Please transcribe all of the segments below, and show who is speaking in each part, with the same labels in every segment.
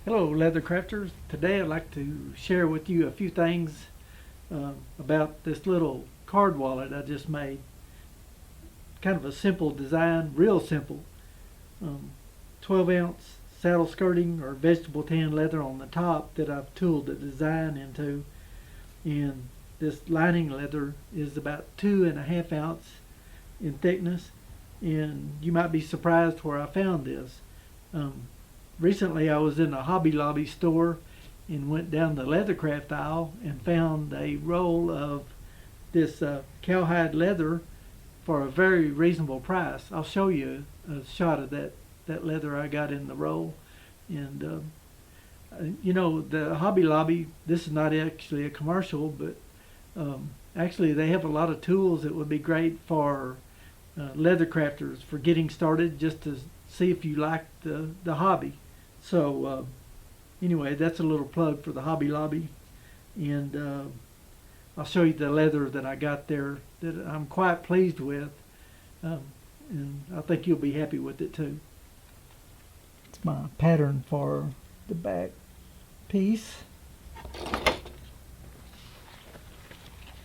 Speaker 1: Hello, Leathercrafters. Today I'd like to share with you a few things about this little card wallet I just made. Kind of a simple design, real simple. Um, 12 ounce saddle skirting or vegetable tan leather on the top that I've tooled the design into. And this lining leather is about 2.5 ounce in thickness. And you might be surprised where I found this. Um, Recently I was in a Hobby Lobby store and went down the Leathercraft aisle and found a roll of this cowhide leather for a very reasonable price. I'll show you a shot of that leather I got in the roll. And the Hobby Lobby, this is not actually a commercial, but actually they have a lot of tools that would be great for leather crafters for getting started, just to see if you like the hobby. So anyway, that's a little plug for the Hobby Lobby, and I'll show you the leather that I got there that I'm quite pleased with, um, and I think you'll be happy with it too. It's my pattern for the back piece.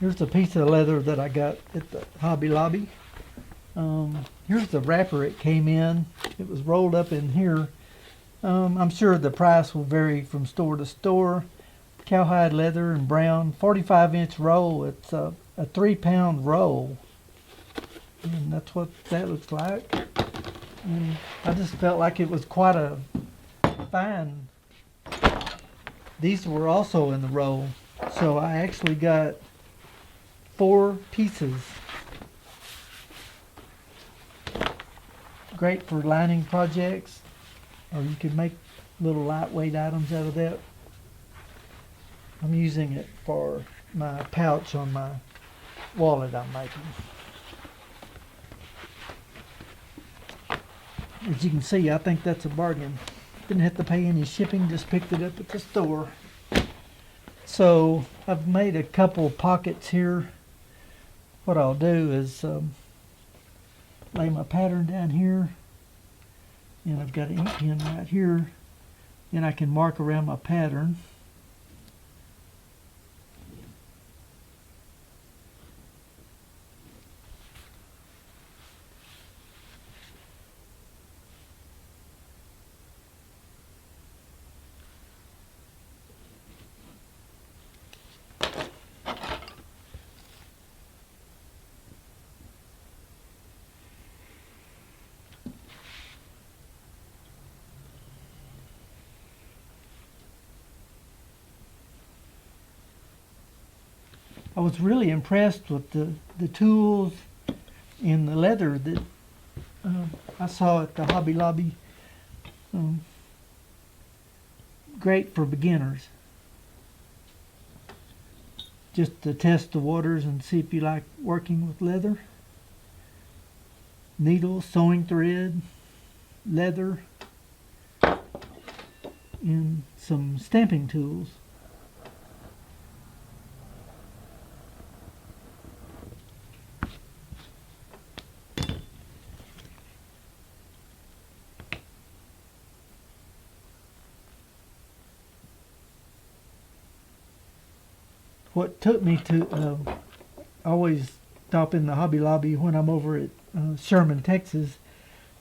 Speaker 1: Here's a piece of leather that I got at the Hobby Lobby. Here's the wrapper it came in. It was rolled up in here. I'm sure the price will vary from store to store. Cowhide leather and brown, 45-inch roll. It's a 3-pound roll, and that's what that looks like. And I just felt like it was quite a fine. These were also in the roll, so I actually got 4 pieces. Great for lining projects, or you could make little lightweight items out of that. I'm using it for my pouch on my wallet I'm making. As you can see, I think that's a bargain. Didn't have to pay any shipping, just picked it up at the store. So I've made a couple pockets here. What I'll do is lay my pattern down here, and I've got an ink pen right here, and I can mark around my pattern. I was really impressed with the tools and the leather that I saw at the Hobby Lobby. Um, Great for beginners. Just to test the waters and see if you like working with leather. Needles, sewing thread, leather, and some stamping tools. What took me to always stop in the Hobby Lobby when I'm over at Sherman, Texas,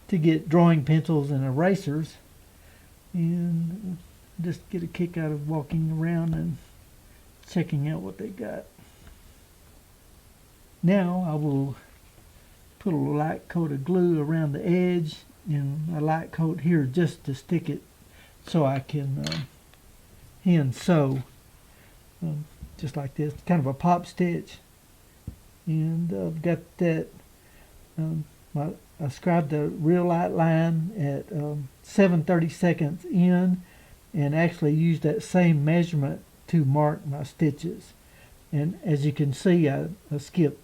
Speaker 1: to get drawing pencils and erasers, and just get a kick out of walking around and checking out what they got. Now I will put a light coat of glue around the edge and a light coat here just to stick it so I can hand sew. Just like this, kind of a pop stitch, and I've got that. I scribed the real light line at 7/32 in, and actually used that same measurement to mark my stitches. And as you can see, I skipped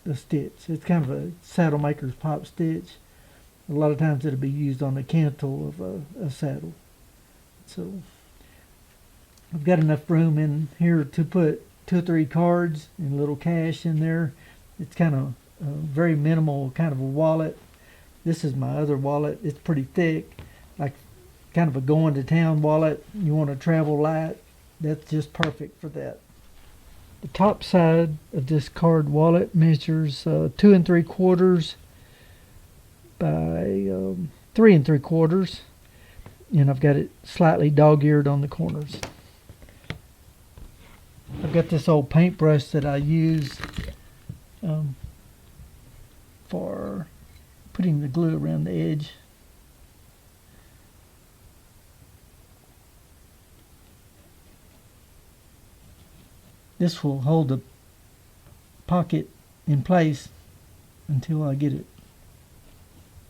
Speaker 1: a stitch. It's kind of a saddle maker's pop stitch. A lot of times it'll be used on the cantle of a saddle. So I've got enough room in here to put 2 or 3 cards and a little cash in there. It's kind of a very minimal kind of a wallet. This is my other wallet. It's pretty thick, like kind of a going to town wallet, you want to travel light, that's just perfect for that. The top side of this card wallet measures 2 3/4 by 3 3/4, and I've got it slightly dog-eared on the corners. I've got this old paintbrush that I use for putting the glue around the edge. This will hold the pocket in place until I get it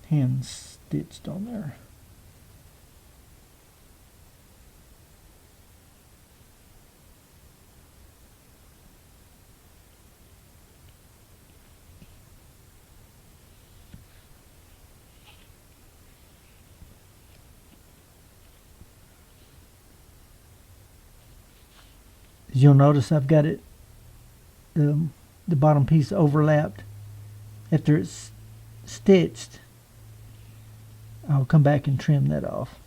Speaker 1: hand stitched on there. As you'll notice, I've got it, the bottom piece overlapped. After it's stitched, I'll come back and trim that off.